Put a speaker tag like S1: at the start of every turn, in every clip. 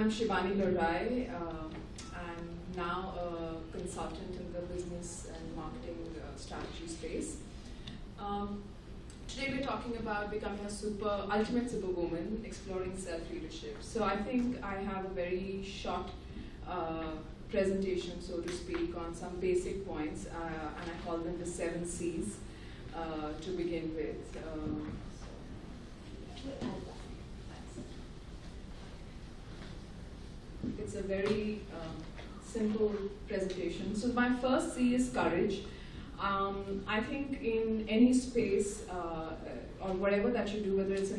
S1: I'm Shivani Lorai. I'm now a consultant in the business and marketing strategy space. Today we're talking about becoming a ultimate superwoman, exploring self-leadership. So I think I have a very short presentation, so to speak, on some basic points, and I call them the 7 C's to begin with. It's a very simple presentation. So my first C is courage. I think in any space or whatever that you do, whether it's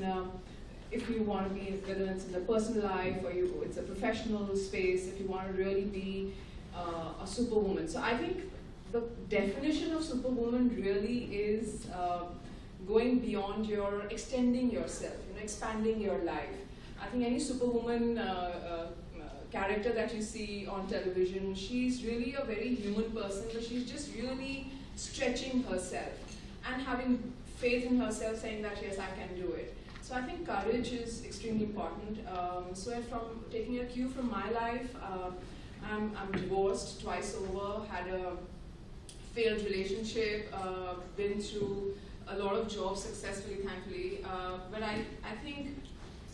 S1: if you want to be, whether it's in the personal life or it's a professional space, if you want to really be a superwoman. So I think the definition of superwoman really is going beyond extending yourself, expanding your life. I think any superwoman character that you see on television, she's really a very human person, but she's just really stretching herself and having faith in herself, saying that yes, I can do it. So I think courage is extremely important. So from taking a cue from my life, I'm divorced twice over, had a failed relationship, been through a lot of jobs successfully, thankfully. But I think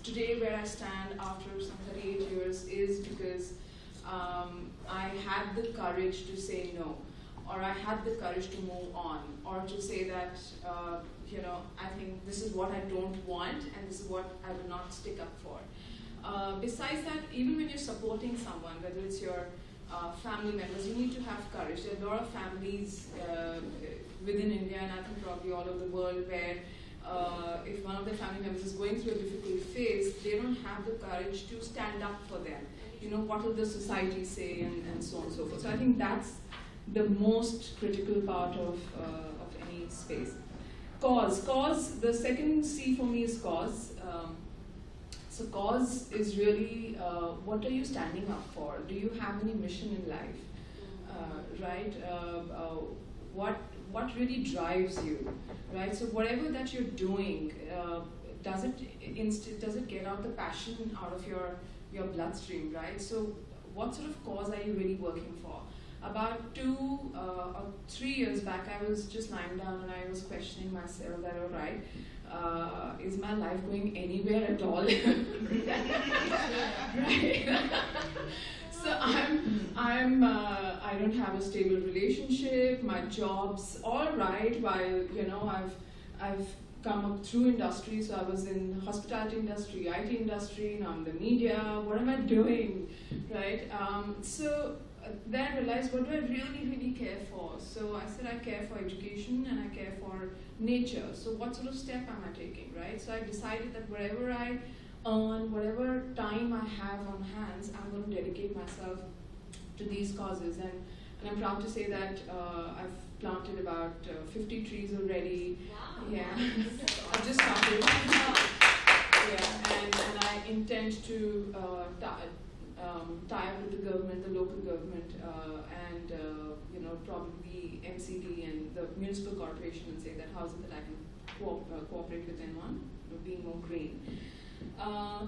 S1: today where I stand after some 38 years is because I had the courage to say no, or I had the courage to move on, or to say that, I think this is what I don't want and this is what I will not stick up for. Besides that, even when you're supporting someone, whether it's your family members, you need to have courage. There are a lot of families within India, and I think probably all over the world, where if one of their family members is going through a difficult phase, they don't have the courage to stand up for them. What will the society say, and so on and so forth. So I think that's the most critical part of any space. Cause, the second C for me is cause. So cause is really, what are you standing up for? Do you have any mission in life? Right? What really drives you, right? So whatever that you're doing, does it get out the passion out of your bloodstream, right? So what sort of cause are you really working for? About 2 or 3 years back, I was just lying down and I was questioning myself that, all right, is my life going anywhere at all? Right? So I don't have a stable relationship. My job's all right. While I've come up through industry. So I was in hospitality industry, IT industry. Now I'm in the media. What am I doing, right? So then I realized, what do I really, really care for? So I said I care for education and I care for nature. So what sort of step am I taking, right? So I decided that whatever I earn, whatever time I have on hands, I'm going to dedicate myself to these causes. And I'm proud to say that I've planted about 50 trees already.
S2: Wow.
S1: Yeah, I've just started. Yeah, and I intend to tie up with the government, the local government, and probably MCD and the municipal corporation, and say that how is it that I can cooperate with them on being more green.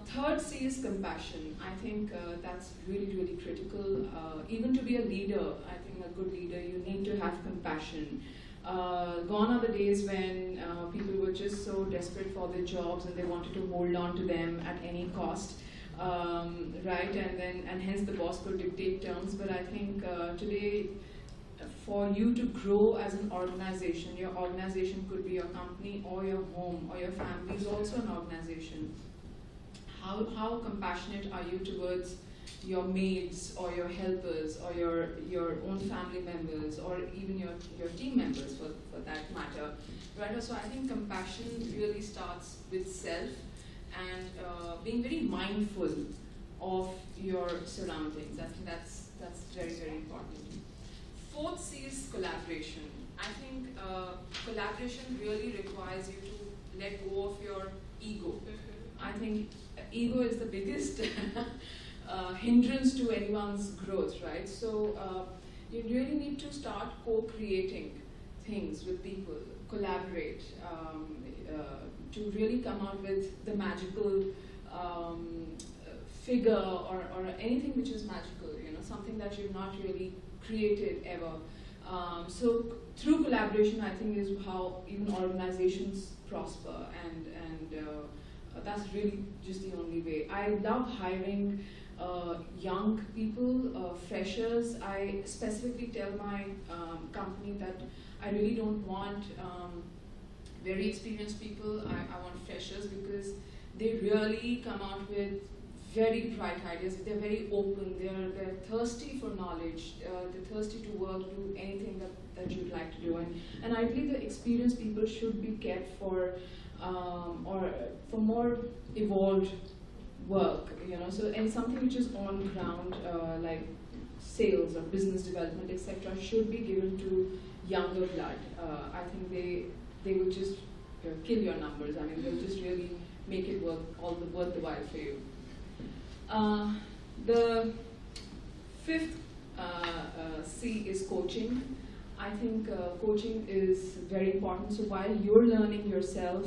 S1: Third C is compassion. I think that's really, really critical. Even to be a leader, I think a good leader, you need to have compassion. Gone are the days when people were just so desperate for their jobs and they wanted to hold on to them at any cost, right? And hence the boss could dictate terms. But I think today, for you to grow as an organization, your organization could be your company or your home or your family is also an organization. How compassionate are you towards your maids or your helpers or your own family members or even your team members for that matter, right? So I think compassion really starts with self and being very mindful of your surroundings. I think that's very, very important. Fourth C is collaboration. I think collaboration really requires you to let go of your ego. I think ego is the biggest hindrance to anyone's growth, right? So you really need to start co-creating things with people, collaborate, to really come out with the magical figure or anything which is magical, something that you've not really created ever. So through collaboration, I think is how even organizations prosper, and that's really just the only way. I love hiring young people, freshers. I specifically tell my company that I really don't want very experienced people. I want freshers because they really come out with very bright ideas. They're very open. They're thirsty for knowledge. They're thirsty to work, do anything that you'd like to do. And I believe the experienced people should be kept for more evolved work. So and something which is on ground, like sales or business development, etc., should be given to younger blood. I think they will just kill your numbers. I mean, they'll just really make it worth the while for you. The fifth C is coaching. I think coaching is very important. So while you're learning yourself,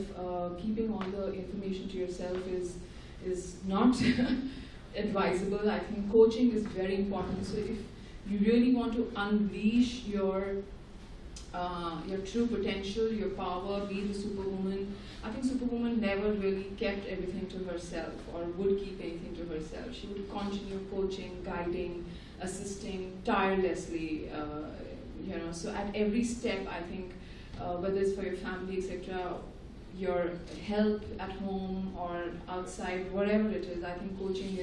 S1: keeping all the information to yourself is not advisable. I think coaching is very important. So if you really want to unleash your true potential, your power, be the superwoman. I think Superwoman never really kept everything to herself or would keep anything to herself. She would continue coaching, guiding, assisting tirelessly. So at every step, I think, whether it's for your family, etc., your help at home or outside, whatever it is, I think coaching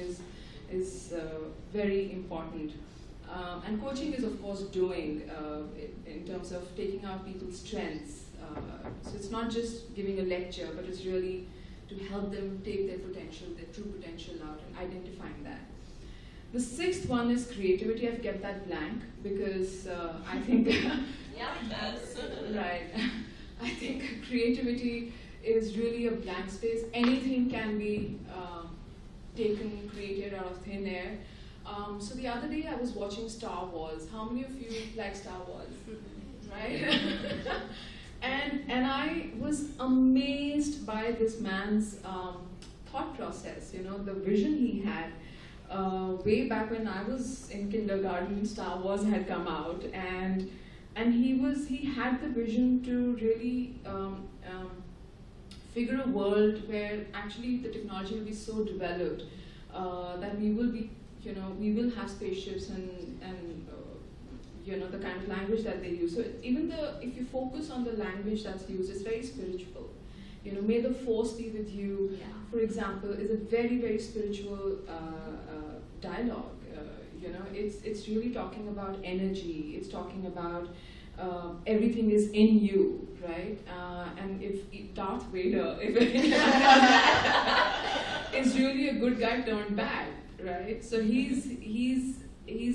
S1: is very important. And coaching is, of course, doing in terms of taking out people's strengths. So it's not just giving a lecture, but it's really to help them take their potential, their true potential out, and identifying that. The sixth one is creativity. I've kept that blank because I think
S2: yeah, that's
S1: right. I think creativity is really a blank space. Anything can be taken, created out of thin air. So the other day I was watching Star Wars. How many of you like Star Wars? Right? and I was amazed by this man's thought process. The vision he had. Way back when I was in kindergarten, Star Wars had come out, and he had the vision to really figure a world where actually the technology will be so developed that we will be, we will have spaceships and the kind of language that they use. So even if you focus on the language that's used, it's very spiritual. May the force be with you,
S2: yeah.
S1: For example, is a very, very spiritual dialogue. It's really talking about energy. It's talking about everything is in you, right? And if Darth Vader is really a good guy turned bad, right? So he's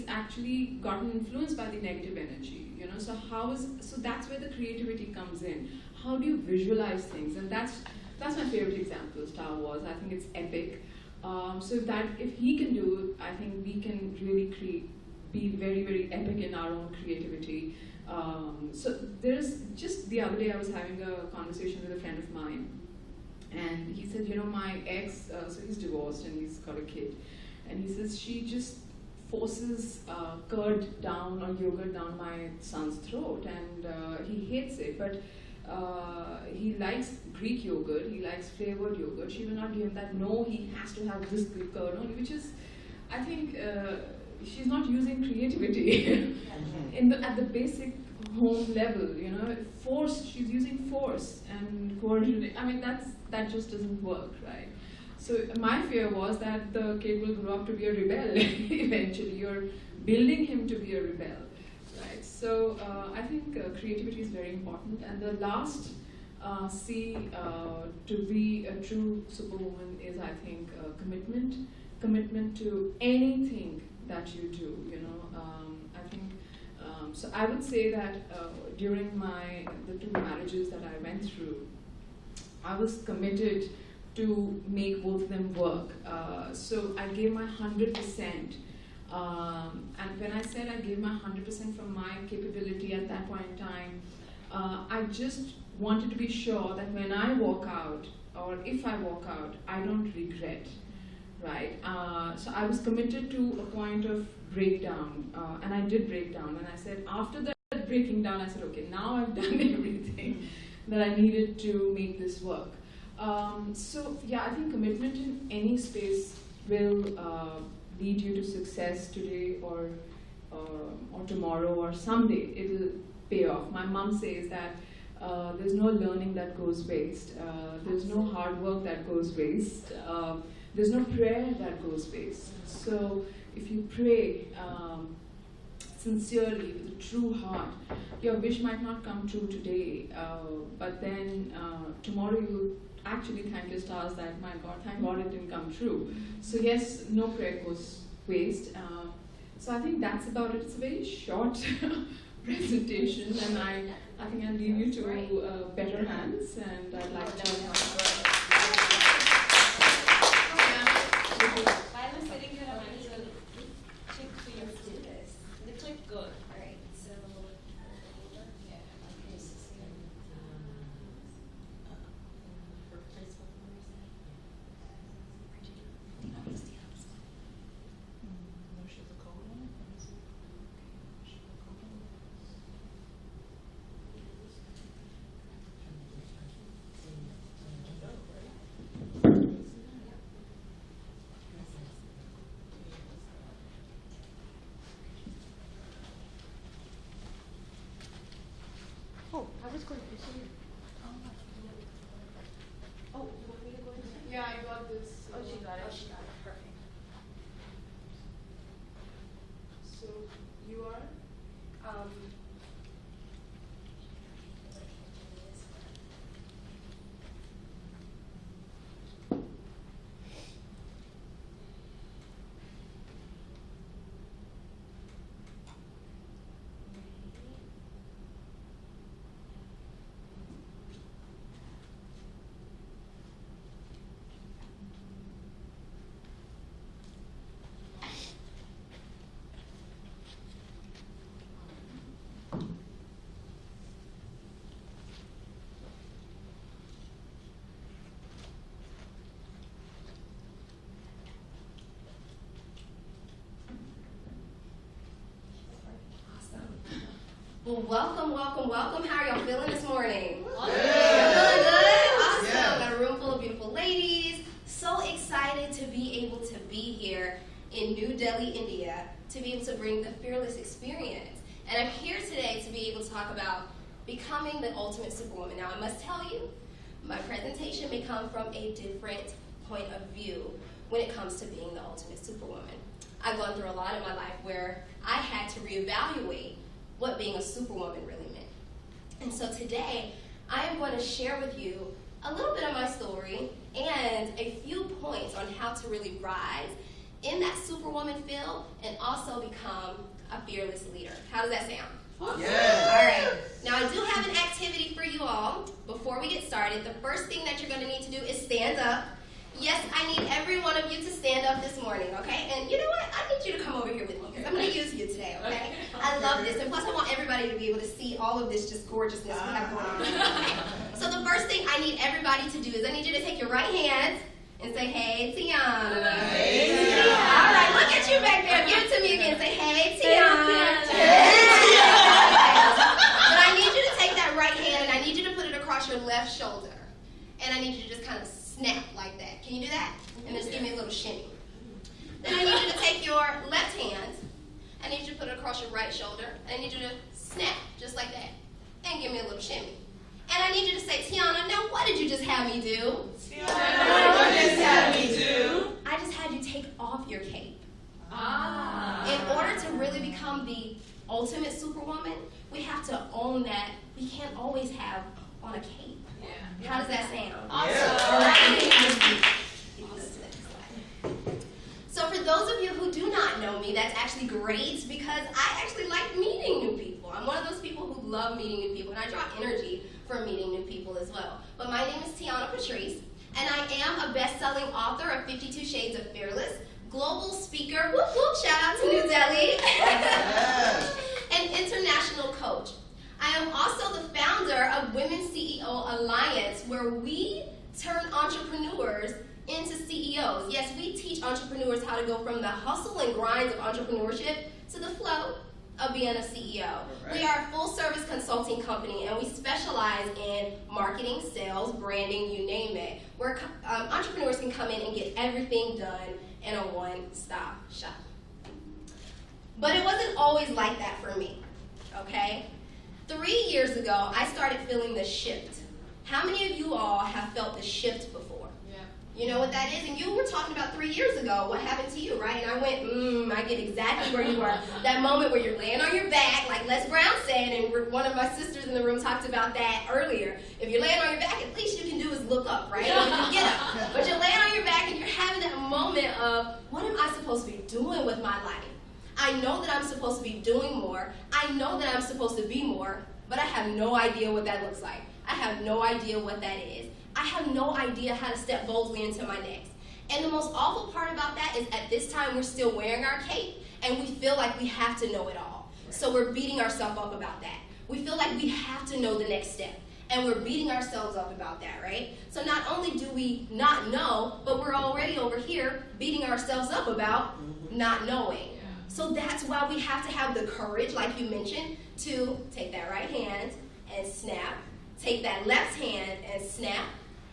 S1: actually gotten influenced by the negative energy. So that's where the creativity comes in. How do you visualize things? And that's my favorite example, Star Wars. I think it's epic. So if he can do it, I think we can really be very, very epic in our own creativity. So there's just the other day I was having a conversation with a friend of mine, and he said, my ex, so he's divorced and he's got a kid, and he says she just forces curd down or yogurt down my son's throat, and he hates it, but he likes Greek yogurt, he likes flavored yogurt. She will not give him that. No, he has to have this curd only, which is, I think, she's not using creativity at the basic home level. Force. She's using force and coordinate. I mean, that just doesn't work, right? So my fear was that the kid will grow up to be a rebel eventually. You're building him to be a rebel. Right. So I think creativity is very important. And the last C to be a true superwoman is, I think, commitment. Commitment to anything that you do. I think. So I would say that during the 2 marriages that I went through, I was committed to make both of them work. So I gave my 100%. And when I said I gave my 100% from my capability at that point in time, I just wanted to be sure that when I walk out, or if I walk out, I don't regret. right? So I was committed to a point of breakdown, and I did break down. And I said, after that breaking down, I said, okay, now I've done everything that I needed to make this work. So yeah, I think commitment in any space will lead you to success today or tomorrow or someday. It'll pay off. My mom says that there's no learning that goes waste. There's no hard work that goes waste. There's no prayer that goes waste. So if you pray sincerely with a true heart, your wish might not come true today, but then tomorrow you'll actually thank your stars that, my God, thank God it didn't come true. So yes, no prayer goes waste. So I think that's about it. It's a very short presentation, and I think I'll leave you to better hands, and I'd like to...
S2: While I'm sitting here, I might as well check for you to do this. It looked good. All right, so yeah, okay, so oh, I was going to say. Oh, you want me to go into it?
S1: Yeah, I got this.
S2: Oh, she got it. Oh, she got it. Perfect.
S1: So you are?
S3: Well, welcome, welcome, welcome. How are y'all feeling this morning?
S2: Awesome.
S3: Feeling good? Awesome.
S4: Yeah.
S3: Got a room full of beautiful ladies. So excited to be able to be here in New Delhi, India, to be able to bring the fearless experience. And I'm here today to be able to talk about becoming the ultimate superwoman. Now, I must tell you, my presentation may come from a different point of view when it comes to being the ultimate superwoman. I've gone through a lot in my life where I had to reevaluate what being a superwoman really meant. And so today, I am going to share with you a little bit of my story and a few points on how to really rise in that superwoman field and also become a fearless leader. How does that sound?
S4: Yes.
S3: All right. Now, I do have an activity for you all. Before we get started, the first thing that you're going to need to do is stand up. Yes, I need every one of you to stand up this morning, okay? And you know what? I need you to come over here with me because I'm going to use you today, okay? I love this. And plus, I want everybody to be able to see all of this just gorgeousness we have going on. Okay? So the first thing I need everybody to do is I need you to take your right hand and say, hey, Tiana.
S4: Hey, Tiana.
S3: All right, look at you back there. Give it to me again. Say, hey, Tiana. But I need you to take that right hand and I need you to put it across your left shoulder. And I need you to just kind of snap like that. Can you do that? And just give me a little shimmy. Then I need you to take your left hand. I need you to put it across your right shoulder. And I need you to snap just like that. And give me a little shimmy. And I need you to say, Tiana, now what did you just have me do?
S4: Tiana, what just had me do?
S3: I just had you take off your cape.
S2: Ah.
S3: In order to really become the ultimate superwoman, we have to own that we can't always have on a cape.
S2: Yeah.
S3: How does that sound?
S2: Awesome.
S3: All right. So for those of you who do not know me, that's actually great because I actually like meeting new people. I'm one of those people who love meeting new people, and I draw energy from meeting new people as well. But my name is Tiana Patrice, and I am a best-selling author of 52 Shades of Fearless, global speaker, whoop whoop, shout out to New Delhi, and international coach. I am also the founder of Women's CEO Alliance, where we turn entrepreneurs into CEOs. Yes, we teach entrepreneurs how to go from the hustle and grinds of entrepreneurship to the flow of being a CEO. Right. We are a full-service consulting company, and we specialize in marketing, sales, branding, you name it, where entrepreneurs can come in and get everything done in a one-stop shop. But it wasn't always like that for me, okay? 3 years ago, I started feeling the shift. How many of you all have felt the shift before? You know what that is? And you were talking about 3 years ago, what happened to you, right? And I went, I get exactly where you were. That moment where you're laying on your back, like Les Brown said, and one of my sisters in the room talked about that earlier. If you're laying on your back, at least you can do is look up, right? You can get up. But you're laying on your back and you're having that moment of, what am I supposed to be doing with my life? I know that I'm supposed to be doing more. I know that I'm supposed to be more, but I have no idea what that looks like. I have no idea what that is. I have no idea how to step boldly into my next. And the most awful part about that is at this time we're still wearing our cape and we feel like we have to know it all. So we're beating ourselves up about that. We feel like we have to know the next step and we're beating ourselves up about that, right? So not only do we not know, but we're already over here beating ourselves up about not knowing. So that's why we have to have the courage, like you mentioned, to take that right hand and snap, take that left hand and snap,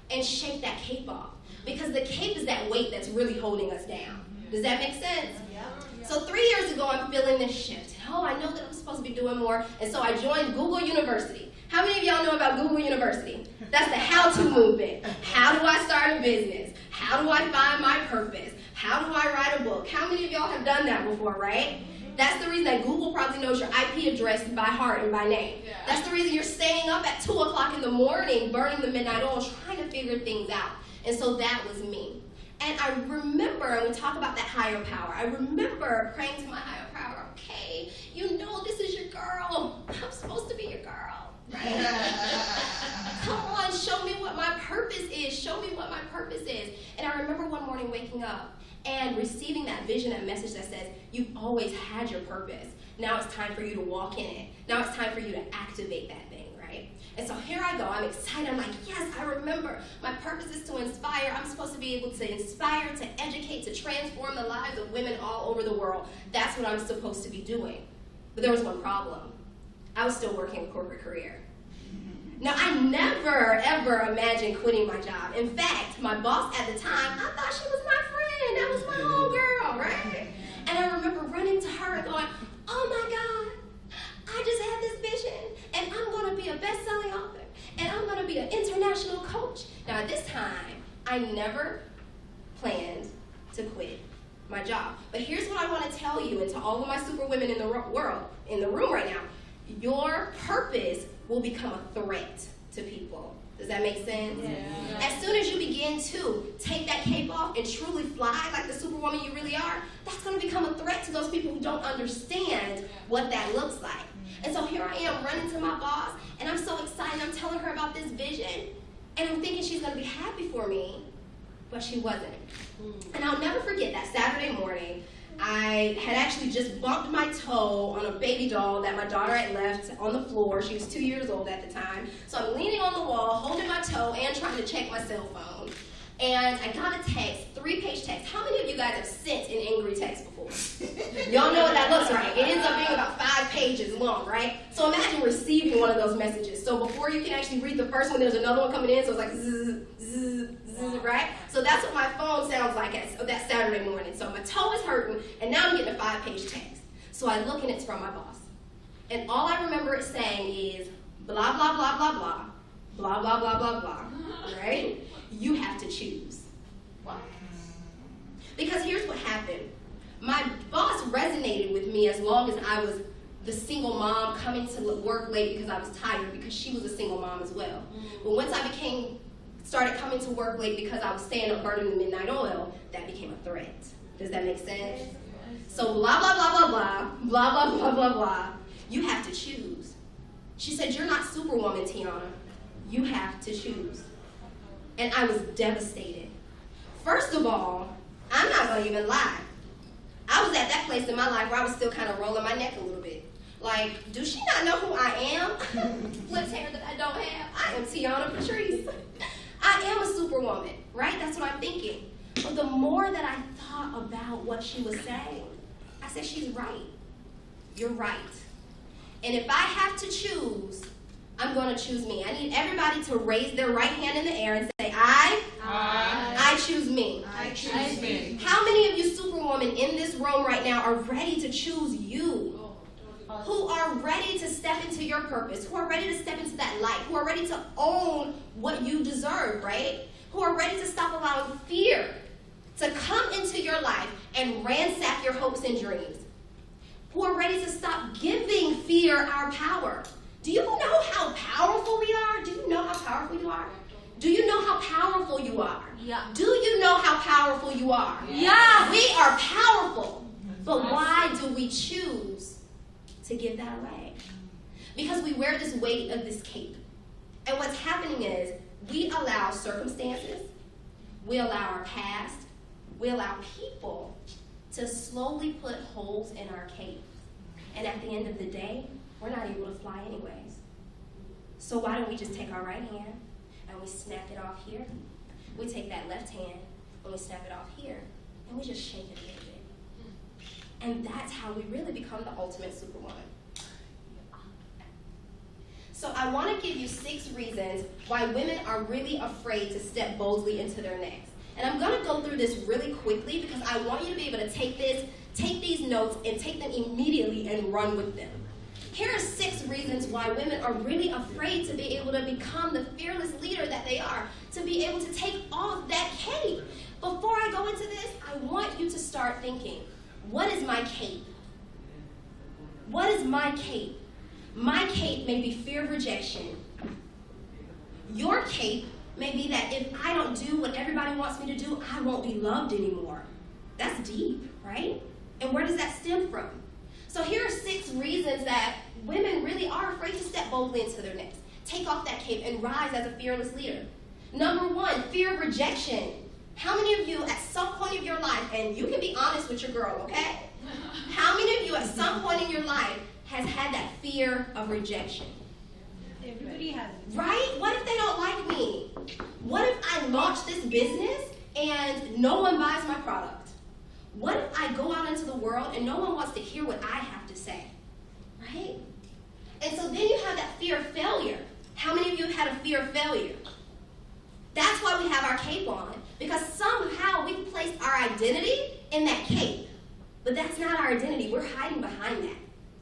S3: and shake that cape off. Because the cape is that weight that's really holding us down. Does that make sense? Yeah. So 3 years ago, I'm feeling this shift. Oh, I know that I'm supposed to be doing more, and so I joined Google University. How many of y'all know about Google University? That's the how-to movement. How do I start a business? How do I find my purpose? How do I write a book? How many of y'all have done that before, right? That's the reason that Google probably knows your IP address by heart and by name. Yeah. That's the reason you're staying up at 2 o'clock in the morning, burning the midnight oil, trying to figure things out. And so that was me. And I remember, and we talk about that higher power, I remember praying to my higher power, okay, you know this is your girl. I'm supposed to be your girl. Right? Come on, show me what my purpose is. Show me what my purpose is. And I remember one morning waking up and receiving that vision, that message that says, you've always had your purpose. Now it's time for you to walk in it. Now it's time for you to activate that thing, right? And so here I go. I'm excited. I'm like, yes, I remember. My purpose is to inspire. I'm supposed to be able to inspire, to educate, to transform the lives of women all over the world. That's what I'm supposed to be doing. But there was one problem. I was still working a corporate career. Now, I never, ever imagined quitting my job. In fact, my boss at the time, I thought she was my friend. That was my homegirl, right? And I remember running to her and going, oh my God, I just had this vision, and I'm going to be a best-selling author, and I'm going to be an international coach. Now, at this time, I never planned to quit my job. But here's what I want to tell you, and to all of my superwomen in the world, in the room right now, your purpose will become a threat to people. Does that make sense? Yeah. As soon as you begin to take that cape off and truly fly like the superwoman you really are, that's going to become a threat to those people who don't understand what that looks like. And so here I am running to my boss, and I'm so excited. I'm telling her about this vision, and I'm thinking she's going to be happy for me, but she wasn't. And I'll never forget that Saturday morning. I had actually just bumped my toe on a baby doll that my daughter had left on the floor. She was 2 years old at the time. So I'm leaning on the wall, holding my toe, and trying to check my cell phone. And I got a text, 3-page text. How many of you guys have sent an angry text before? Y'all know what that looks like. It ends up being about 5 pages long, right? So imagine receiving one of those messages. So before you can actually read the first one, there's another one coming in. So it's like zzz, zzz, zzz, right? So that's what my phone sounds like that Saturday morning. So my toe is hurting, and now I'm getting a 5-page text. So I look, and it's from my boss. And all I remember it saying is blah, blah, blah, blah, blah, blah, blah, blah, blah, blah, right? You have to choose. What? Because here's what happened. My boss resonated with me as long as I was the single mom coming to work late because I was tired, because she was a single mom as well. But once I started coming to work late because I was staying up burning the midnight oil, that became a threat. Does that make sense? So blah, blah, blah, blah, blah, blah, blah, blah, blah, blah. You have to choose. She said, you're not superwoman, Tiana. You have to choose. And I was devastated. First of all, I'm not going to even lie. I was at that place in my life where I was still kind of rolling my neck a little bit. Like, does she not know who I am? Flipped hair that I don't have. I am Tiana Patrice. I am a superwoman, right? That's what I'm thinking. But the more that I thought about what she was saying, I said, she's right. You're right. And if I have to choose, I'm going to choose me. I need everybody to raise their right hand in the air and say, I choose me.
S4: I choose me.
S3: How many of you superwomen in this room right now are ready to choose you? Who are ready to step into your purpose? Who are ready to step into that light? Who are ready to own what you deserve, right? Who are ready to stop allowing fear to come into your life and ransack your hopes and dreams? Who are ready to stop giving fear our power? Do you know how powerful we are? Do you know how powerful you are? Do you know how powerful you are?
S2: Yeah.
S3: Do you know how powerful you are?
S2: Yeah.
S3: We are powerful. But why do we choose to give that away? Because we wear this weight of this cape. And what's happening is we allow circumstances, we allow our past, we allow people to slowly put holes in our cape. And at the end of the day, we're not able to fly anyways. So why don't we just take our right hand and we snap it off here? We take that left hand and we snap it off here, and we just shake it a little bit. And that's how we really become the ultimate superwoman. So I want to give you 6 reasons why women are really afraid to step boldly into their next. And I'm going to go through this really quickly because I want you to be able to take these notes and take them immediately and run with them. Here are 6 reasons why women are really afraid to be able to become the fearless leader that they are, to be able to take off that cape. Before I go into this, I want you to start thinking, what is my cape? What is my cape? My cape may be fear of rejection. Your cape may be that if I don't do what everybody wants me to do, I won't be loved anymore. That's deep, right? And where does that stem from? So here are 6 reasons that women really are afraid to step boldly into their next. Take off that cape and rise as a fearless leader. Number 1, fear of rejection. How many of you at some point of your life, and you can be honest with your girl, okay? How many of you at some point in your life has had that fear of rejection?
S2: Everybody has it.
S3: Right? What if they don't like me? What if I launch this business and no one buys my product? What if I go out into the world and no one wants to hear what I have to say? Right? And so then you have that fear of failure. How many of you have had a fear of failure? That's why we have our cape on, because somehow we've placed our identity in that cape. But that's not our identity. We're hiding behind that,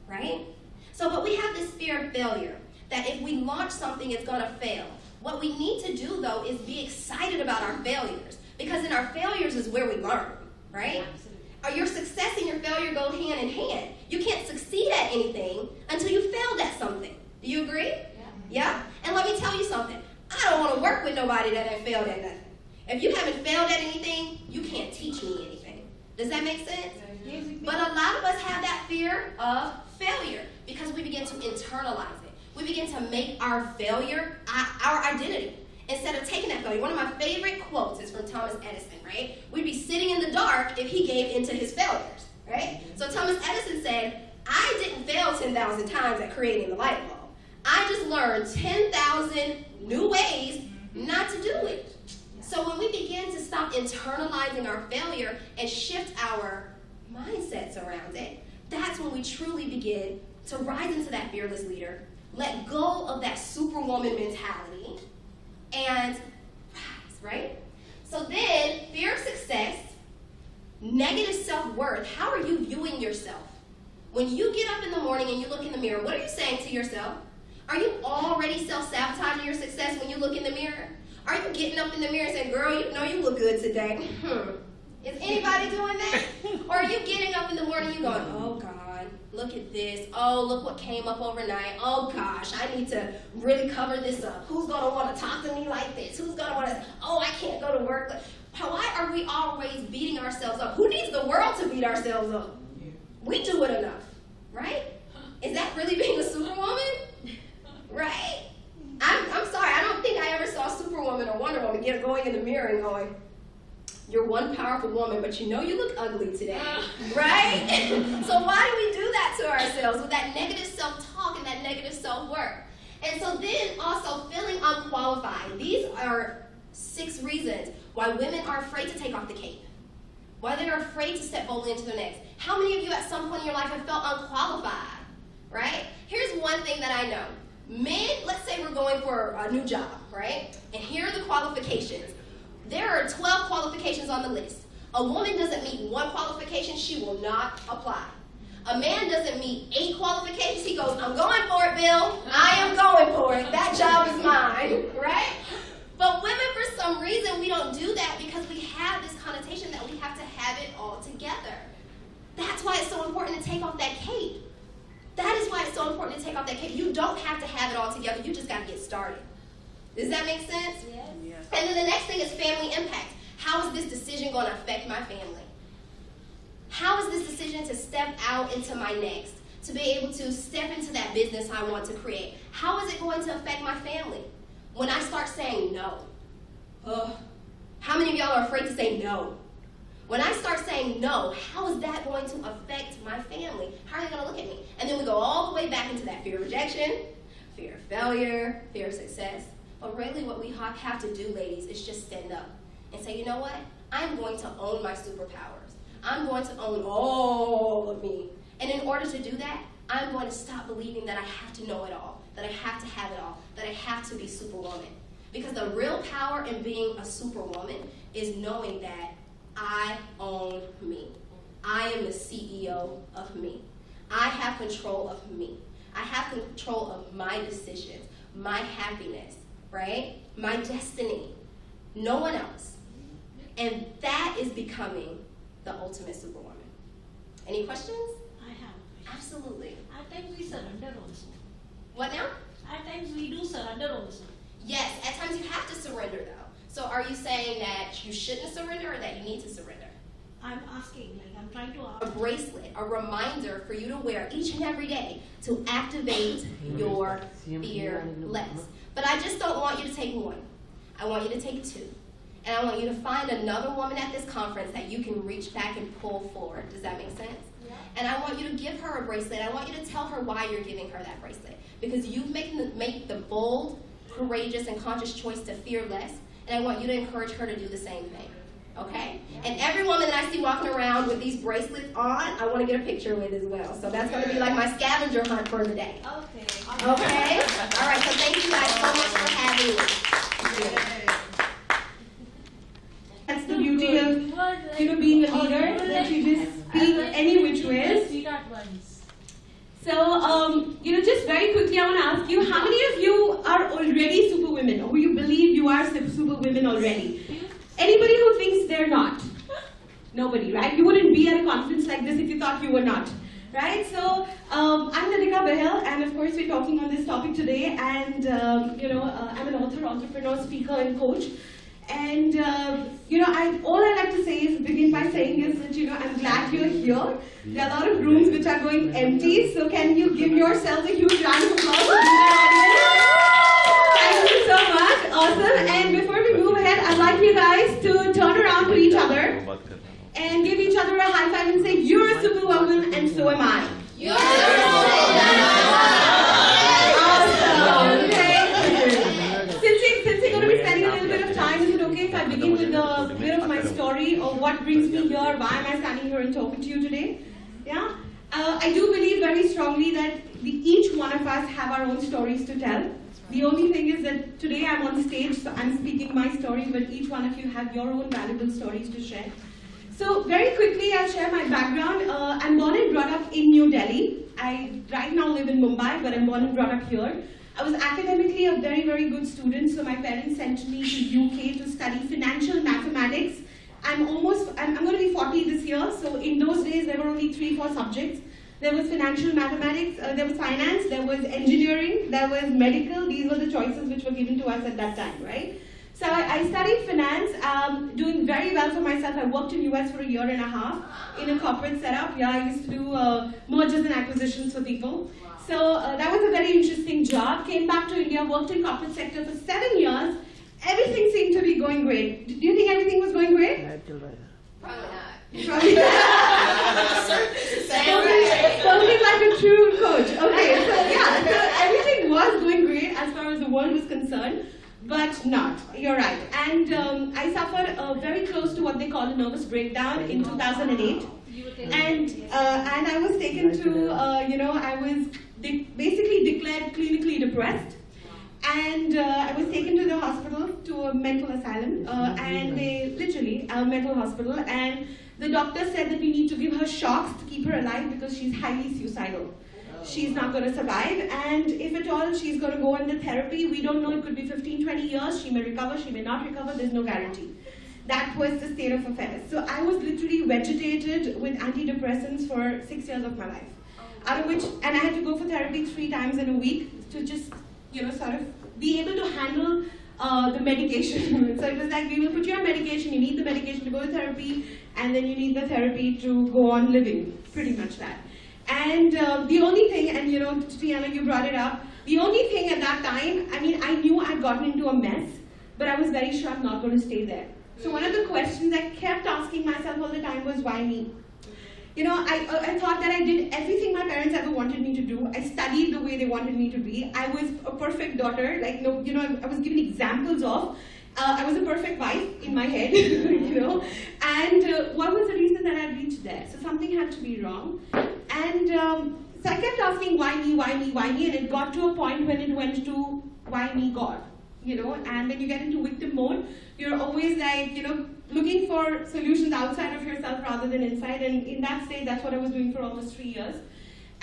S3: right? So, but we have this fear of failure, that if we launch something, it's going to fail. What we need to do, though, is be excited about our failures, because in our failures is where we learn, right? Or your success and your failure go hand in hand. You can't succeed at anything until you failed at something. Do you agree? Yeah? And let me tell you something. I don't want to work with nobody that ain't failed at nothing. If you haven't failed at anything, you can't teach me anything. Does that make sense? But a lot of us have that fear of failure because we begin to internalize it. We begin to make our failure our identity instead of taking that failure. One of my favorite quotes is from Thomas Edison, right? We'd be sitting in the dark if he gave into his failures, right? So Thomas Edison said, I didn't fail 10,000 times at creating the light bulb. I just learned 10,000 new ways not to do it. So when we begin to stop internalizing our failure and shift our mindsets around it, that's when we truly begin to rise into that fearless leader, let go of that superwoman mentality, and rise, right? So then, fear of success, negative self-worth. How are you viewing yourself? When you get up in the morning and you look in the mirror, what are you saying to yourself? Are you already self-sabotaging your success when you look in the mirror? Are you getting up in the mirror and saying, girl, you know you look good today? Is anybody doing that? Or are you getting up in the morning and you going, oh God, look at this. Oh, look what came up overnight. Oh gosh, I need to really cover this up. Who's going to want to talk to me like this? Who's going to want to, oh, I can't go to work. Why are we always beating ourselves up? Who needs the world to beat ourselves up? We do it enough, right? Is that really being a superwoman? Right? I'm sorry, I don't think I ever saw Superwoman or Wonder Woman going in the mirror and going, you're one powerful woman, but you know you look ugly today, right? So why do we do that to ourselves with that negative self-talk and that negative self-worth? And so then also feeling unqualified. These are 6 reasons why women are afraid to take off the cape. Why they're afraid to step boldly into their next. How many of you at some point in your life have felt unqualified, right? Here's one thing that I know. Men, let's say we're going for a new job, right? And here are the qualifications. There are 12 qualifications on the list. A woman doesn't meet 1 qualification, she will not apply. A man doesn't meet 8 qualifications, he goes, I'm going for it, Bill. I am going for it. That job is mine, right? But women, for some reason, we don't do that because we have this connotation that we have to have it all together. That's why it's so important to take off that cape. That is why it's so important to take off that cape. You don't have to have it all together. You just got to get started. Does that make sense?
S2: Yes.
S3: Yes. And then the next thing is family impact. How is this decision going to affect my family? How is this decision to step out into my next? To be able to step into that business I want to create? How is it going to affect my family? When I start saying no. How many of y'all are afraid to say no? When I start saying no, how is that going to affect my family? How are they going to look at me? And then we go all the way back into that fear of rejection, fear of failure, fear of success. But really what we have to do, ladies, is just stand up and say, you know what? I'm going to own my superpowers. I'm going to own all of me. And in order to do that, I'm going to stop believing that I have to know it all, that I have to have it all, that I have to be superwoman. Because the real power in being a superwoman is knowing that I own me. I am the CEO of me. I have control of me. I have control of my decisions, my happiness, right? My destiny. No one else. And that is becoming the ultimate superwoman. Any questions?
S5: I have.
S3: Absolutely.
S5: At times we surrender also.
S3: What now?
S5: At times we do surrender also.
S3: Yes, at times you have to surrender though. So are you saying that you shouldn't surrender or that you need to surrender?
S5: I'm asking, like I'm trying to
S3: A
S5: ask.
S3: bracelet, a reminder for you to wear each and every day to activate your fearless. But I just don't want you to take 1. I want you to take 2. And I want you to find another woman at this conference that you can reach back and pull forward. Does that make sense?
S2: Yeah.
S3: And I want you to give her a bracelet. I want you to tell her why you're giving her that bracelet. Because you've made the bold, courageous, and conscious choice to fear less. And I want you to encourage her to do the same thing. Okay? And every woman that I see walking around with these bracelets on, I want to get a picture with as well. So that's going to be like my scavenger hunt for the day.
S2: Okay.
S3: Okay? All right, so thank you guys so much for having me.
S6: That's the beauty of, being a leader, that you just speak any which ways. So, just very quickly, I want to ask you, how many of you are already superwomen, or you believe you are superwomen already? Anybody who thinks they're not? Nobody, right? You wouldn't be at a conference like this if you thought you were not, right? So, I'm Nidhika, Bahl, and of course we're talking on this topic today, and, I'm an author, entrepreneur, speaker, and coach. And, all I like to say is, begin by saying is that, I'm glad you're here. There are a lot of rooms which are going empty, so can you give yourselves a huge round of applause? Thank you so much, awesome. And before we move ahead, I'd like you guys to turn around to each other and give each other a high five and say, you're a superwoman and so am I.
S3: You're awesome, okay? Since we're going to be spending a little bit of time, is it okay if I begin with a bit of my story of what brings me here, why am I standing here and talking to you today? Yeah? I do believe very strongly that each one of us have our own stories to tell. The only thing is that today I'm on stage, so I'm speaking my stories, but each one of you have your own valuable stories to share. So very quickly, I'll share my background. I'm born and brought up in New Delhi. I right now live in Mumbai, but I'm born and brought up here. I was academically a very, very good student, so my parents sent me to UK to study financial mathematics. I'm going to be 40 this year, so in those days there were only 3-4 subjects. There was financial mathematics, there was finance, there was engineering, there was medical. These were the choices which were given to us at that time, right? So I studied finance, doing very well for myself. I worked in US for a year and a half in a corporate setup. Yeah, I used to do mergers and acquisitions for people. So that was a very interesting job. Came back to India, worked in corporate sector for 7 years. Everything seemed to be going great. Do you think everything was going great? Probably not.
S6: Probably Sounding like a true coach. Okay, so everything was going great as far as the world was concerned, but not. You're right. And I suffered very close to what they call a nervous breakdown in 2008. And I was taken to, I was basically declared clinically depressed. And I was taken to the hospital, to a mental asylum, and they literally, a mental hospital, and the doctor said that we need to give her shocks to keep her alive because she's highly suicidal. She's not going to survive, and if at all she's going to go into therapy, we don't know, it could be 15, 20 years, she may recover, she may not recover, there's no guarantee. That was the state of affairs. So I was literally vegetated with antidepressants for 6 years of my life. Out of which, and I had to go for therapy 3 times in a week to just, sort of be able to handle the medication. So it was like, we will put you on medication, you need the medication to go to therapy, and then you need the therapy to go on living, pretty much that. And the only thing, and Tiana, you brought it up, the only thing at that time, I knew I'd gotten into a mess, but I was very sure I'm not going to stay there. So one of the questions I kept asking myself all the time was, why me? I thought that I did everything my parents ever wanted me to do. I studied the way they wanted me to be. I was a perfect daughter, I was given examples of. I was a perfect wife in my head, and what was the reason that I reached there? So something had to be wrong. And so I kept asking, why me, why me, why me? And it got to a point when it went to, why me, God? And when you get into victim mode, you're always like, looking for solutions outside of yourself rather than inside. And in that state, that's what I was doing for almost 3 years.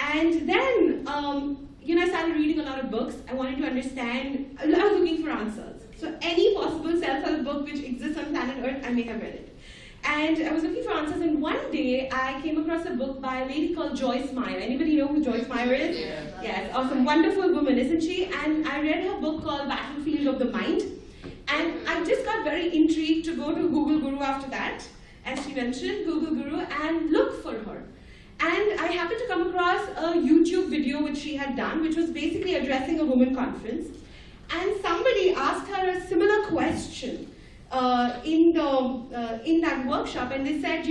S6: And then, I started reading a lot of books. I wanted to understand, I was looking for answers. So any possible self-help book which exists on planet Earth, I may have read it. And I was looking for answers, and one day I came across a book by a lady called Joyce Meyer. Anybody know who Joyce Meyer is? Yeah. Yes, awesome, wonderful woman, isn't she? And I read her book called Battlefield of the Mind. And I just got very intrigued to go to Google Guru after that, as she mentioned, Google Guru, and look for her. And I happened to come across a YouTube video which she had done, which was basically addressing a women conference. And somebody asked her a similar question in that workshop, and they said,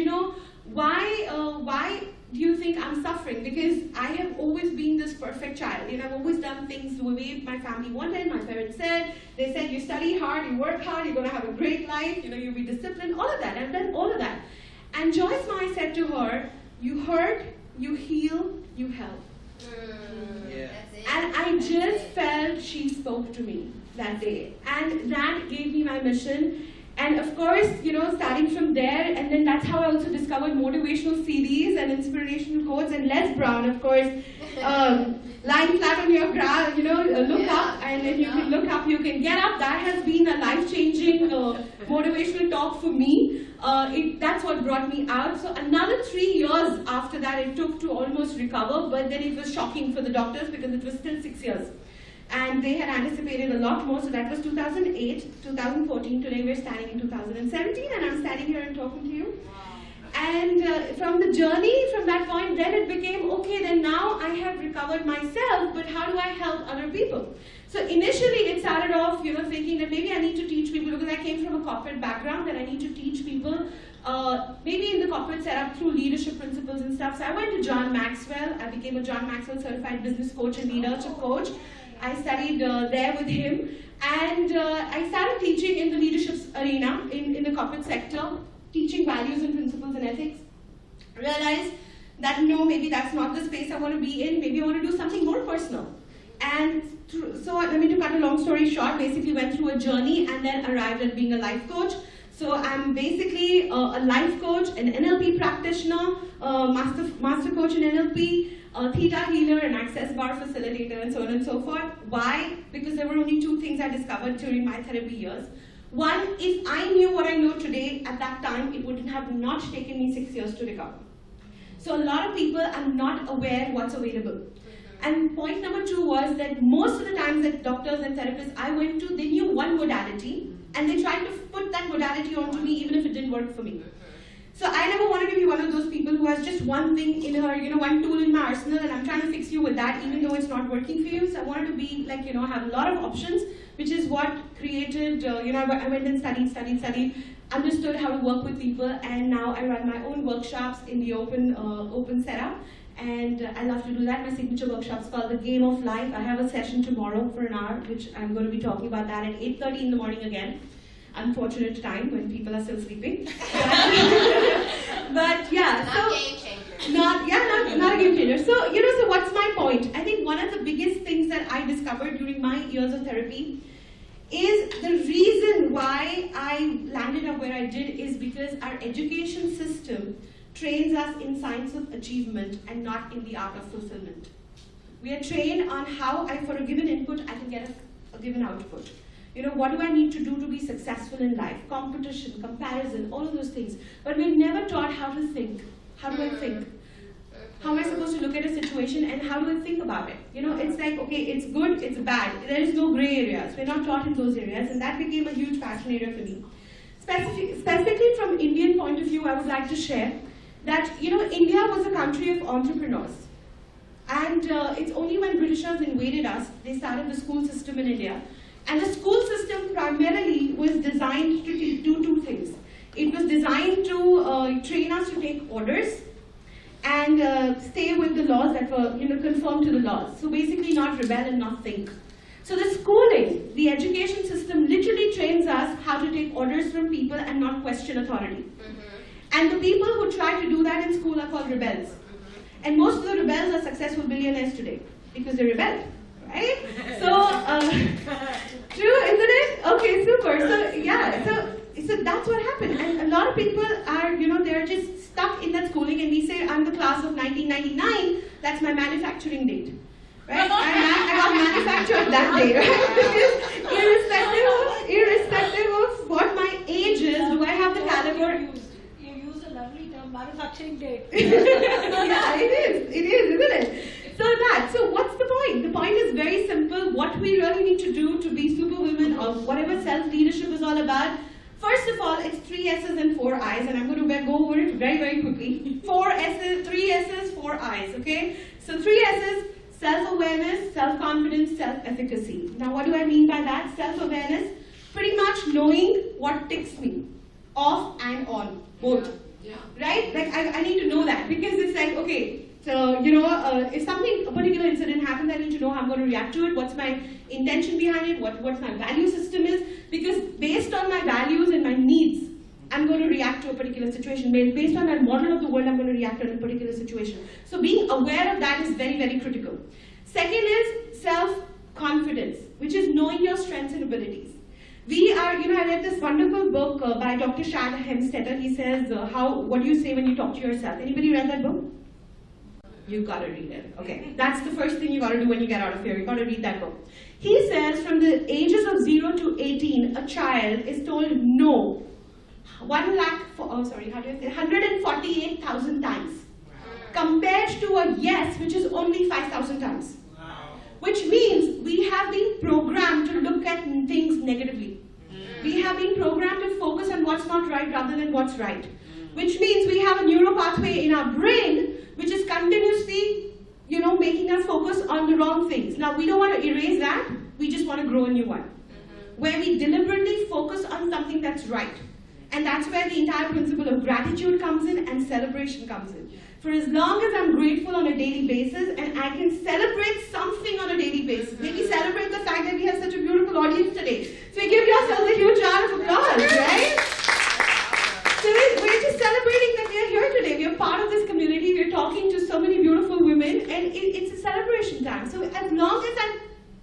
S6: why do you think I'm suffering? Because I have always been this perfect child. I've always done things the way my family wanted, my parents said. They said, you study hard, you work hard, you're going to have a great life, you'll be disciplined, all of that. I've done all of that. And Joyce Meyer said to her, you hurt, you heal, you help.
S3: Yeah.
S6: And I just felt she spoke to me that day. And that gave me my mission. And of course, starting from there, and then that's how I also discovered motivational CDs and inspirational quotes. And Les Brown, of course, lying flat on your ground, look up, and if you can look up, you can get up. That has been a life-changing motivational talk for me. That's what brought me out. So another 3 years after that, it took to almost recover, but then it was shocking for the doctors because it was still 6 years. And they had anticipated a lot more, so that was 2008, 2014, today we're standing in 2017, and I'm standing here and talking to you. And from the journey, from that point, then it became, okay, then now I have recovered myself, but how do I help other people? So initially it started off, thinking that maybe I need to teach people, because I came from a corporate background, that I need to teach people, maybe in the corporate setup through leadership principles and stuff. So I went to John Maxwell. I became a John Maxwell certified business coach and leadership coach. I studied there with him, and I started teaching in the leadership arena, in the corporate sector, teaching values and principles and ethics. Realized that no, maybe that's not the space I want to be in, maybe I want to do something more personal. And so, to cut a long story short, basically went through a journey and then arrived at being a life coach. So I'm basically a life coach, an NLP practitioner, master coach in NLP, a theta healer, an access bar facilitator, and so on and so forth. Why? Because there were only 2 things I discovered during my therapy years. One, if I knew what I know today at that time, it would have not taken me 6 years to recover. So a lot of people are not aware what's available. And point number 2 was that most of the times that doctors and therapists I went to, they knew one modality, and they tried to put that modality onto me even if it didn't work for me. So I never wanted to be one of those people who has just one thing in her, one tool in my arsenal, and I'm trying to fix you with that even though it's not working for you. So I wanted to be like, have a lot of options, which is what created, I went and studied, understood how to work with people, and now I run my own workshops in the open setup. And I love to do that. My signature workshop is called The Game of Life. I have a session tomorrow for an hour, which I'm going to be talking about that at 8:30 in the morning again. unfortunate time when people are still sleeping. But yeah,
S3: Not game changer.
S6: not a game changer. So so what's my point? I think one of the biggest things that I discovered during my years of therapy is the reason why I landed up where I did is because our education system trains us in science of achievement and not in the art of fulfillment. We are trained on how for a given input I can get a given output. What do I need to do to be successful in life? Competition, comparison, all of those things. But we're never taught how to think. How do I think? How am I supposed to look at a situation and how do I think about it? It's like, okay, it's good, it's bad. There is no gray areas. We're not taught in those areas, and that became a huge passion area for me. Specifically from Indian point of view, I would like to share that, India was a country of entrepreneurs. And it's only when Britishers invaded us, they started the school system in India. And the school system primarily was designed to do two things. It was designed to train us to take orders and stay with the laws that were, conform to the laws. So basically not rebel and not think. So the schooling, the education system literally trains us how to take orders from people and not question authority. And the people who try to do that in school are called rebels. And most of the rebels are successful billionaires today because they rebelled. Right? So, true, isn't it? Okay, super. So, yeah, so that's what happened. And a lot of people are, they're just stuck in that schooling, and we say, I'm the class of 1999, that's my manufacturing date. Right? I got manufactured that day, right? Because irrespective of what my age is, do I have the caliber?
S5: You used a lovely term, manufacturing date.
S6: Yeah, it is, isn't it? So what's the point? The point is very simple. What we really need to do to be superwomen or whatever self-leadership is all about, first of all, it's 3 S's and 4 I's, and I'm going to go over it very, very quickly. 4 S's, 3 S's, 4 I's, okay? So 3 S's, self-awareness, self-confidence, self-efficacy. Now what do I mean by that? Self-awareness, pretty much knowing what ticks me, off and on, both.
S1: Yeah.
S6: Right? Like I need to know that, because it's like, okay, so, if a particular incident happens, I need to know how I'm going to react to it, what's my intention behind it, what my value system is, because based on my values and my needs, I'm going to react to a particular situation. Based on my model of the world, I'm going to react to a particular situation. So being aware of that is very, very critical. Second is self-confidence, which is knowing your strengths and abilities. We are, I read this wonderful book by Dr. Shad Hemstetter. He says, what do you say when you talk to yourself? Anybody read that book? You've got to read it. Okay, that's the first thing you got to do when you get out of here. You got to read that book. He says from the ages of 0 to 18, a child is told no 148,000 times, compared to a yes, which is only 5,000 times. Which means we have been programmed to look at things negatively. We have been programmed to focus on what's not right rather than what's right. Which means we have a neural pathway in our brain which is continuously, making us focus on the wrong things. Now, we don't want to erase that, we just want to grow a new one. Where we deliberately focus on something that's right. And that's where the entire principle of gratitude comes in and celebration comes in. For as long as I'm grateful on a daily basis and I can celebrate something on a daily basis, maybe celebrate the fact that we have such a beautiful audience today. So give yourselves a huge round of applause, right? So we're just celebrating that we are here today. We are part of this community. We're talking to so many beautiful women, and it's a celebration time. So as long as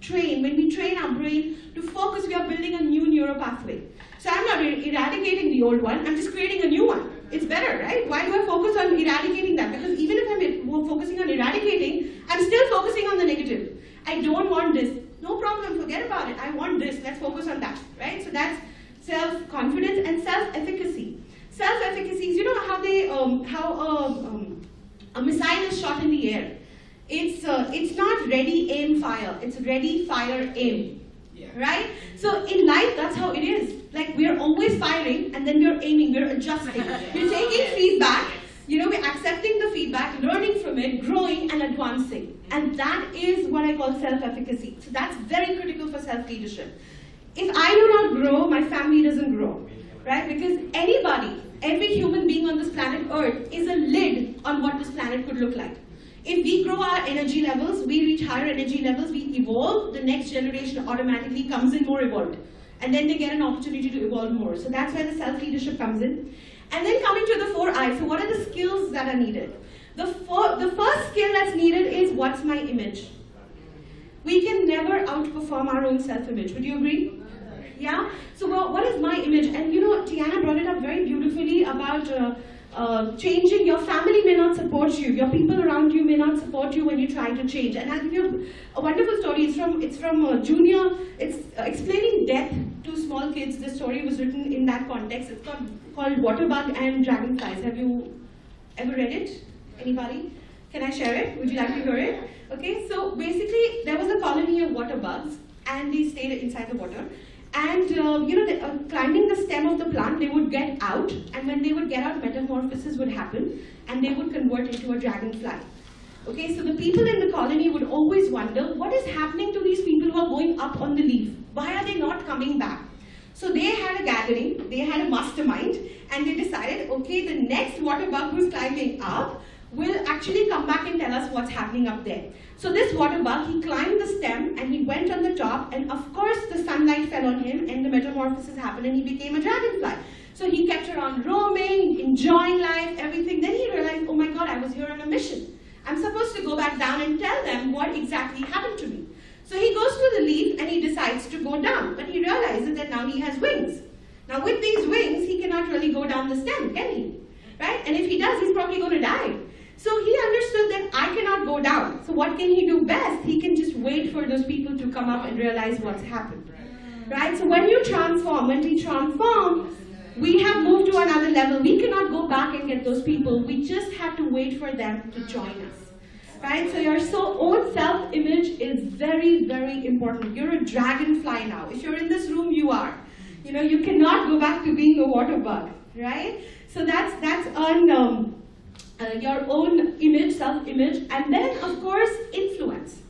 S6: when we train our brain to focus, we are building a new neural pathway. So I'm not eradicating the old one, I'm just creating a new one. It's better, right? Why do I focus on eradicating that? Because even if I'm focusing on eradicating, I'm still focusing on the negative. I don't want this. No problem, forget about it. I want this, let's focus on that, right? So that's self-confidence and self-efficacy. Self-efficacy is, how a missile is shot in the air. It's not ready, aim, fire. It's ready, fire, aim. Yeah. Right? So in life, that's how it is. Like we're always firing and then we're aiming, we're adjusting. We're taking feedback, we're accepting the feedback, learning from it, growing and advancing. And that is what I call self-efficacy. So that's very critical for self-leadership. If I do not grow, my family doesn't grow. Right? Because every human being on this planet Earth is a lid on what this planet could look like. If we grow our energy levels, we reach higher energy levels, we evolve, the next generation automatically comes in more evolved. And then they get an opportunity to evolve more. So that's where the self-leadership comes in. And then coming to the 4 I's. So what are the skills that are needed? The first skill that's needed is, what's my image? We can never outperform our own self-image. Would you agree? Yeah? So what is my image? And you know, Tiana brought it up very beautifully about changing. Your family may not support you. Your people around you may not support you when you try to change. And I'll give you a wonderful story. It's from Junior. It's explaining death to small kids. The story was written in that context. It's called Waterbug and Dragonflies. Have you ever read it? Anybody? Can I share it? Would you like to hear it? Okay, so basically there was a colony of water bugs and they stayed inside the water. And climbing the stem of the plant, they would get out, and when they would get out, metamorphosis would happen, and they would convert into a dragonfly. Okay, so the people in the colony would always wonder, what is happening to these people who are going up on the leaf? Why are they not coming back? So they had a gathering, they had a mastermind, and they decided, okay, the next water bug who's climbing up will actually come back and tell us what's happening up there. So this water bug, he climbed the stem and he went on the top, and of course the sunlight fell on him and the metamorphosis happened and he became a dragonfly. So he kept around roaming, enjoying life, everything. Then he realized, oh my God, I was here on a mission. I'm supposed to go back down and tell them what exactly happened to me. So he goes to the leaf and he decides to go down, but he realizes that now he has wings. Now with these wings, he cannot really go down the stem, can he? Right? And if he does, he's probably going to die. So he understood that I cannot go down. So what can he do best? He can just wait for those people to come up and realize what's happened. Right? So when we transform, we have moved to another level. We cannot go back and get those people. We just have to wait for them to join us. Right? So your own self-image is very, very important. You're a dragonfly now. If you're in this room, you are. You know, you cannot go back to being a water bug. Right? So that's on your own image, self-image, and then, of course, influence.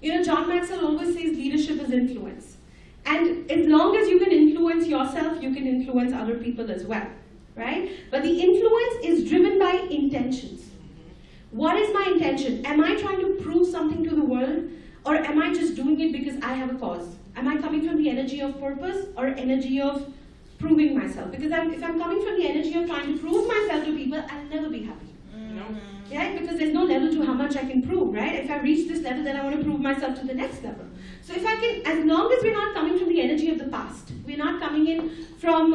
S6: You know, John Maxwell always says leadership is influence. And as long as you can influence yourself, you can influence other people as well, right? But the influence is driven by intentions. What is my intention? Am I trying to prove something to the world, or am I just doing it because I have a cause? Am I coming from the energy of purpose or energy of proving myself? Because if I'm coming from the energy of trying to prove myself to people, I'll never be happy. Yeah, because there's no level to how much I can prove, right? If I reach this level, then I want to prove myself to the next level. So if I can, as long as we're not coming from the energy of the past, we're not coming in from,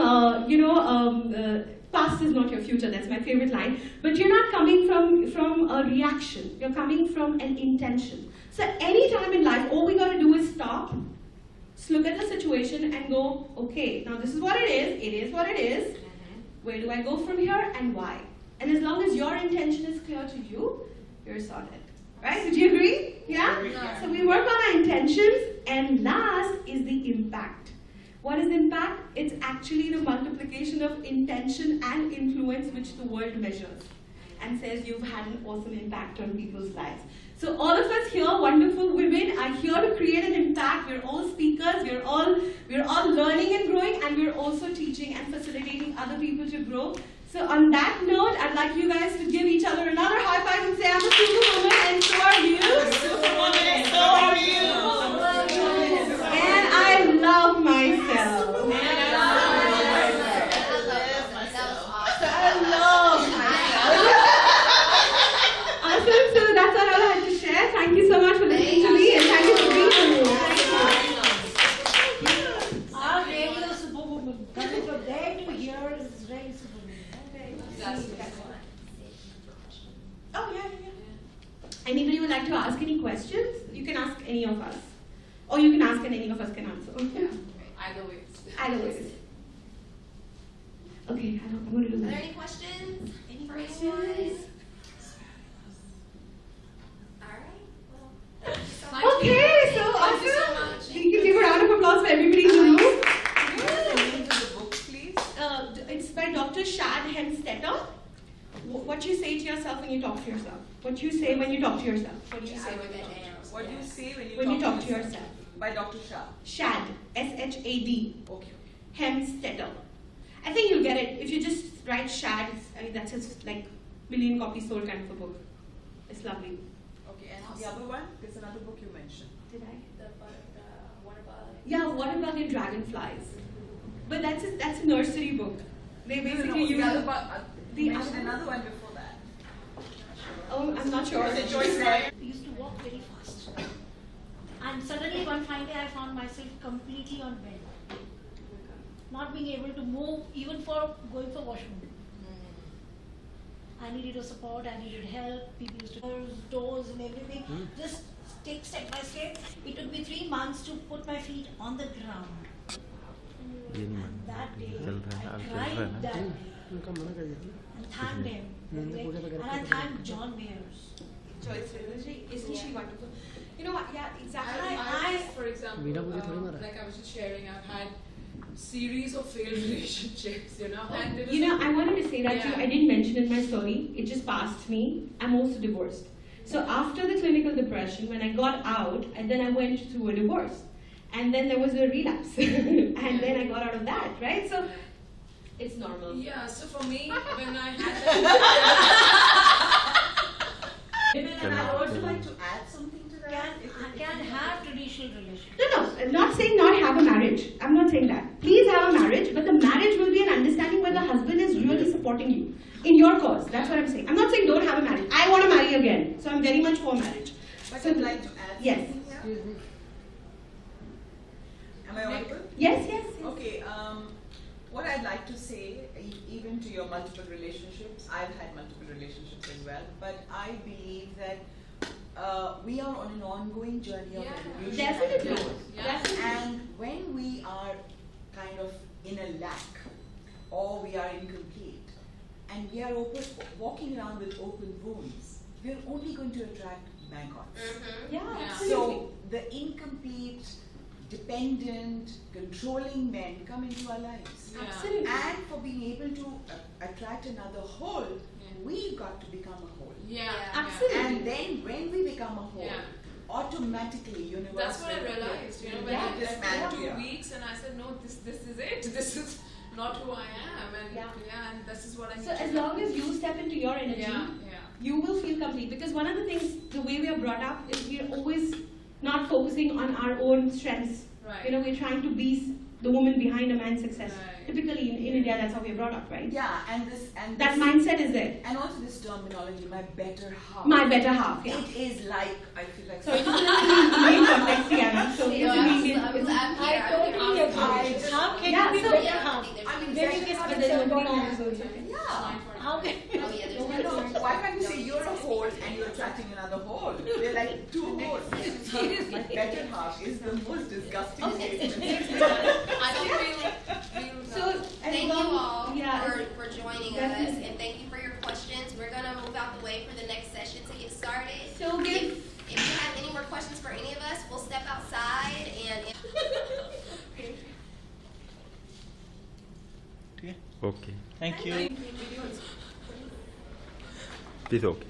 S6: past is not your future, that's my favorite line, but you're not coming from a reaction, you're coming from an intention. So any time in life, all we got to do is stop, look at the situation and go, okay, now this is what it is what it is, where do I go from here and why? And as long as your intention is clear to you, you're sorted. Right? Would you agree? Yeah?
S4: Yeah.
S6: So we work on our intentions, and last is the impact. What is impact? It's actually the multiplication of intention and influence which the world measures and says you've had an awesome impact on people's lives. So all of us here, wonderful women, are here to create an impact. We're all speakers, we're all learning and growing, and we're also teaching and facilitating other people to grow. So on that note, I'd like you guys to give each other another high five and say, I'm a superwoman, and so are you.
S4: Superwoman, so are you.
S6: And I love myself. Awesome, so that's all I had to share. Thank you so much for listening to me, and thank you for being here.
S5: Our regular superwoman. Coming from there to here is very superwoman.
S6: Oh, yeah. Anybody would like to ask any questions? You can ask any of us. Or you can ask and any of us can answer.
S1: Yeah. Either way.
S6: Either way. Okay, I'm going to do
S3: Are there
S6: that.
S3: any questions?
S6: Any
S3: for
S6: questions?
S3: anyone? All right. Well,
S6: Okay, so
S3: Thank you so
S6: awesome.
S3: much.
S6: You can give a round of applause for everybody in the room.
S4: The book, please.
S6: It's by Dr. Shad Hemstetter. What you say to yourself when you talk to yourself. What you say when you talk to yourself. What do you say when you talk to yourself?
S4: What do you say
S6: When you talk to yourself.
S4: By Dr. Shah.
S6: Shad, S-H-A-D,
S4: Okay.
S6: Hemstetter. I think you'll get it if you just write Shad. I mean, that's his like million copies sold kind of a book. It's lovely.
S4: Okay, and the other one? There's another book you mentioned.
S6: Did I?
S2: The water bug.
S6: Yeah, water bug and dragonflies. But that's a nursery book. They basically use
S4: the other one.
S6: the
S4: You mentioned
S6: other-
S4: another one before that.
S6: Oh, I'm not sure.
S4: Was it Joyce Meyer?
S5: I used to walk very fast. And suddenly one fine day I found myself completely on bed. Not being able to move even for going for washroom. I needed a support, I needed help, people used to doors and everything. Just take step by step. It took me 3 months to put my feet on the ground. And that day, I cried that day. And thanked him. And I thanked John Mayers.
S6: Joyce, isn't she wonderful? You know what? Yeah, exactly.
S1: For example, like I was just sharing, I've had series of failed relationships, you know. And it was
S6: I wanted to say that too.
S1: Yeah.
S6: I didn't mention in my story. It just passed me. I'm also divorced. So after the clinical depression, when I got out, and then I went through a divorce, and then there was a relapse, and then I got out of that, right? So it's normal.
S1: Yeah, so for me, when I had that,
S4: And I'd also like to add something to that.
S5: I can have traditional relations.
S6: No, I'm not saying not have a marriage. I'm not saying that. Please have a marriage, but the marriage will be an understanding where the husband is really supporting you in your cause. That's what I'm saying. I'm not saying don't have a marriage. I want to marry again, so I'm very much for marriage.
S4: But
S6: So
S4: I'd like to add
S6: yes.
S4: something here. Am I audible?
S6: Yes.
S4: Okay, what I'd like to say, even to your multiple relationships, I've had multiple relationships as well, but I believe that we are on an ongoing journey of evolution and
S6: Definitely.
S4: growth.
S6: Definitely.
S4: And when we are kind of in a lack, or we are incomplete, and we are walking around with open wounds, we're only going to attract maggots.
S6: Yeah,
S1: Yeah.
S6: absolutely.
S4: So the incomplete, dependent, controlling men come into our lives.
S1: Yeah.
S6: Absolutely.
S4: And for being able to attract another whole, we've got to become a whole.
S1: yeah,
S6: Absolutely.
S4: And then when we become a whole,
S1: Yeah.
S4: automatically universe
S1: That's what I
S4: will
S1: realized, you know, when
S6: Yeah.
S1: I
S4: This man
S1: went
S4: to
S1: 2
S4: you.
S1: weeks and I said, no, this is it. This is not who I am, and
S6: Yeah.
S1: and this is what I need
S6: So
S1: to
S6: as
S1: do.
S6: long as you step into your energy,
S1: Yeah.
S6: you will feel complete. Because one of the things, the way we are brought up is we are always not focusing on our own strengths.
S1: Right.
S6: You know, we're trying to be the woman behind a man's success.
S1: Right.
S6: Typically in India, that's how we are brought up, right?
S4: Yeah, and
S6: That
S4: this,
S6: mindset is there.
S4: and also this terminology, my better half.
S6: My better half, yeah.
S4: It is like, I feel like
S6: So it's in Indian context, Tiana. So it's an Indian.
S3: I'm
S6: it's-
S3: here.
S5: I totally agree.
S4: I-
S5: How can
S6: Yeah,
S5: you be
S6: so-
S5: better
S3: Yeah,
S5: half?
S4: I mean,
S5: Then you
S4: better
S5: can
S4: half
S6: But
S4: is
S6: then
S4: something
S6: you're
S4: else.
S6: also
S4: Yeah.
S5: How can
S3: Oh yeah, there's
S4: You
S3: one
S4: know,
S3: more.
S4: why can't you say you're a whole and you're attracting another whole? They're like two holes. My better half is the most disgusting statement.
S3: I think we'll
S6: So as
S3: thank you
S6: long-
S3: all
S6: yeah,
S3: for joining
S6: definitely.
S3: us, and thank you for your questions. We're gonna move out the way for the next session to get started.
S6: So give.
S3: If you have any more questions for any of us, we'll step outside and.
S7: Okay.
S8: Thank you.
S7: Please okay.